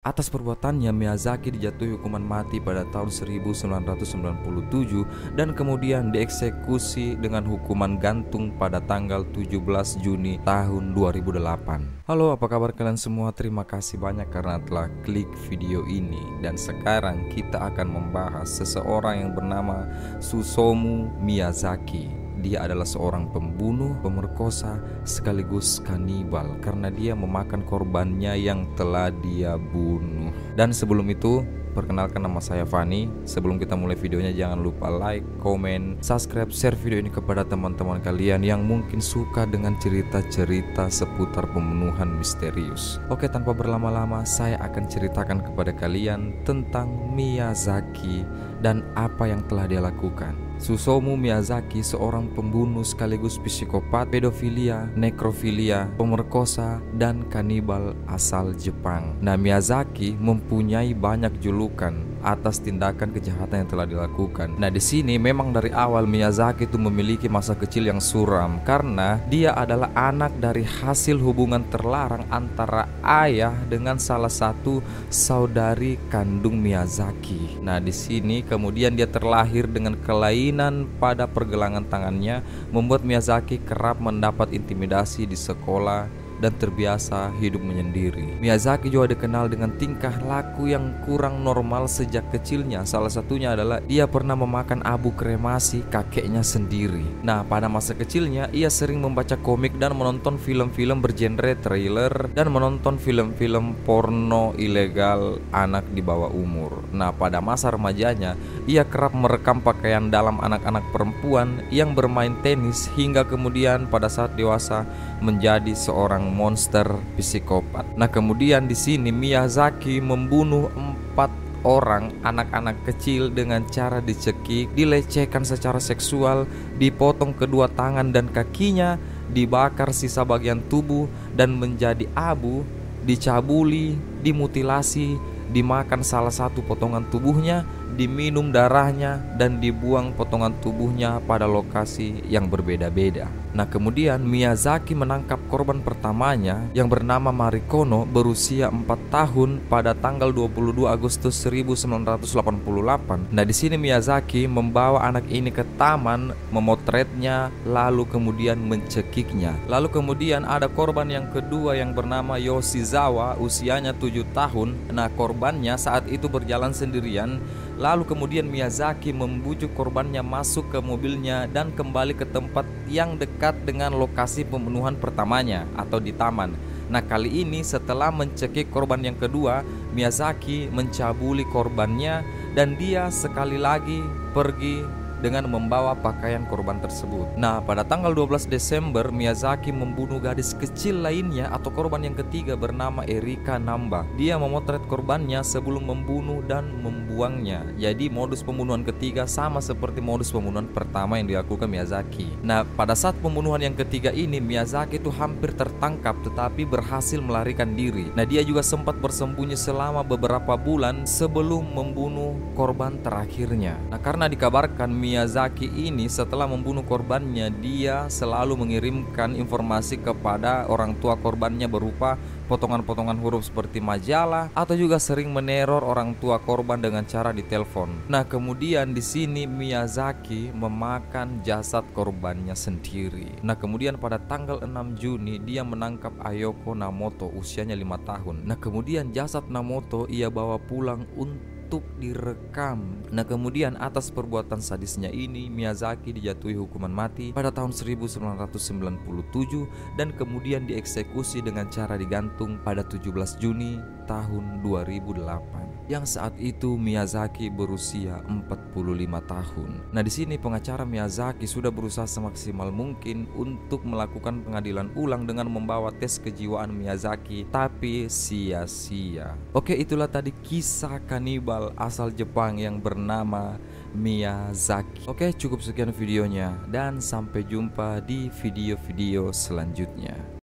Atas perbuatannya, Miyazaki dijatuhi hukuman mati pada tahun 1997 dan kemudian dieksekusi dengan hukuman gantung pada tanggal 17 Juni tahun 2008. Halo, apa kabar kalian semua? Terima kasih banyak karena telah klik video ini. Dan sekarang kita akan membahas seseorang yang bernama Susumu Miyazaki. Dia adalah seorang pembunuh, pemerkosa, sekaligus kanibal karena dia memakan korbannya yang telah dia bunuh. Dan sebelum itu, perkenalkan nama saya Fani. Sebelum kita mulai videonya, jangan lupa like, komen, subscribe, share video ini kepada teman-teman kalian yang mungkin suka dengan cerita-cerita seputar pembunuhan misterius. Oke, tanpa berlama-lama, saya akan ceritakan kepada kalian tentang Miyazaki dan apa yang telah dia lakukan. Susumu Miyazaki seorang pembunuh sekaligus psikopat, pedofilia, nekrofilia, pemerkosa, dan kanibal asal Jepang. Nah, Miyazaki mempunyai banyak julukan atas tindakan kejahatan yang telah dilakukan. Nah, di sini memang dari awal Miyazaki itu memiliki masa kecil yang suram karena dia adalah anak dari hasil hubungan terlarang antara ayah dengan salah satu saudari kandung Miyazaki. Nah, di sini kemudian dia terlahir dengan kelainan pada pergelangan tangannya, membuat Miyazaki kerap mendapat intimidasi di sekolah dan terbiasa hidup menyendiri. Miyazaki juga dikenal dengan tingkah laku yang kurang normal sejak kecilnya. Salah satunya adalah dia pernah memakan abu kremasi kakeknya sendiri. Nah, pada masa kecilnya ia sering membaca komik dan menonton film-film bergenre thriller dan menonton film-film porno ilegal anak di bawah umur. Nah, pada masa remajanya ia kerap merekam pakaian dalam anak-anak perempuan yang bermain tenis hingga kemudian pada saat dewasa menjadi seorang monster psikopat. Nah, kemudian di sini Miyazaki membunuh 4 orang anak-anak kecil dengan cara dicekik, dilecehkan secara seksual, dipotong kedua tangan dan kakinya, dibakar sisa bagian tubuh dan menjadi abu, dicabuli, dimutilasi, dimakan salah satu potongan tubuhnya, diminum darahnya, dan dibuang potongan tubuhnya pada lokasi yang berbeda-beda. Nah, kemudian Miyazaki menangkap korban pertamanya yang bernama Marikono berusia 4 tahun pada tanggal 22 Agustus 1988. Nah, di sini Miyazaki membawa anak ini ke taman, memotretnya, lalu kemudian mencekiknya. Lalu kemudian ada korban yang kedua yang bernama Yoshizawa, usianya 7 tahun. Nah, korbannya saat itu berjalan sendirian. Lalu kemudian Miyazaki membujuk korbannya masuk ke mobilnya dan kembali ke tempat yang dekat dengan lokasi pembunuhan pertamanya atau di taman. Nah, kali ini setelah mencekik korban yang kedua, Miyazaki mencabuli korbannya dan dia sekali lagi pergi dengan membawa pakaian korban tersebut. Nah, pada tanggal 12 Desember Miyazaki membunuh gadis kecil lainnya atau korban yang ketiga bernama Erika Namba. Dia memotret korbannya sebelum membunuh dan membuangnya. Jadi modus pembunuhan ketiga sama seperti modus pembunuhan pertama yang dilakukan Miyazaki. Nah, pada saat pembunuhan yang ketiga ini Miyazaki itu hampir tertangkap tetapi berhasil melarikan diri. Nah, dia juga sempat bersembunyi selama beberapa bulan sebelum membunuh korban terakhirnya. Nah, karena dikabarkan Miyazaki ini setelah membunuh korbannya, dia selalu mengirimkan informasi kepada orang tua korbannya berupa potongan-potongan huruf seperti majalah atau juga sering meneror orang tua korban dengan cara ditelepon. Nah, kemudian di sini Miyazaki memakan jasad korbannya sendiri. Nah, kemudian pada tanggal 6 Juni dia menangkap Ayako Namoto, usianya 5 tahun. Nah, kemudian jasad Namoto ia bawa pulang untuk direkam. Nah, kemudian atas perbuatan sadisnya ini Miyazaki dijatuhi hukuman mati pada tahun 1997 dan kemudian dieksekusi dengan cara digantung pada 17 Juni tahun 2008. Yang saat itu Miyazaki berusia 45 tahun. Nah, di sini pengacara Miyazaki sudah berusaha semaksimal mungkin untuk melakukan pengadilan ulang dengan membawa tes kejiwaan Miyazaki, tapi sia-sia. Oke, itulah tadi kisah kanibal asal Jepang yang bernama Miyazaki. Oke, cukup sekian videonya dan sampai jumpa di video-video selanjutnya.